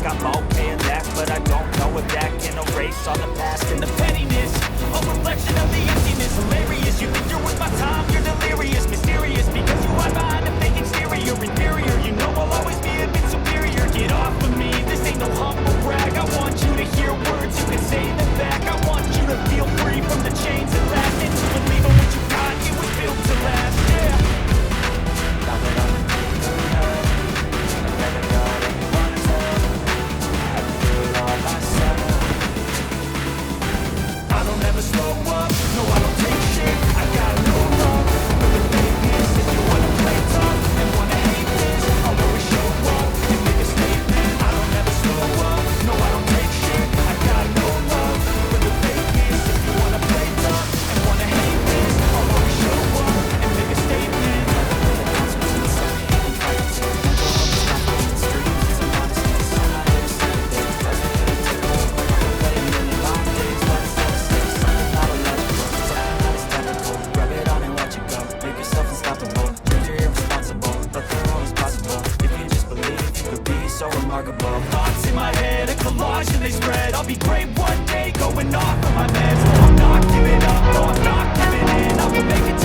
I'm okay at that, but I don't know if that can erase all the past and the pettiness. A reflection of the emptiness, hilarious. You think you're worth my time, you're delirious. Mysterious, because you hide behind a fake exterior. Inferior, you know I'll always be a bit superior. Get off of me, this ain't no humble brag. I want you to hear words, you can say them back. I want you to feel free from the chains that last. And to believe in what you got, it was built to last, yeah. Now that I'm I never got anyone's help. I do it all myself. I don't ever slow up, no I don't take shit. I got no love for the fakeness. If you wanna play tough and wanna hate this, I'll always show up and make a statement. I don't ever slow up, no I don't take shit. I got no love for the fakeness. If you wanna play tough and wanna hate this, I'll always show up and make a statement. Rub it on and watch it go. Make yourself unstoppable. Dreams are irresponsible, but they're always possible. If you just believe, you could be so remarkable. Thoughts in my head, a collage and they spread. I'll be great one day, going off of my meds. I'm not giving up, no I'm not giving in. I will make it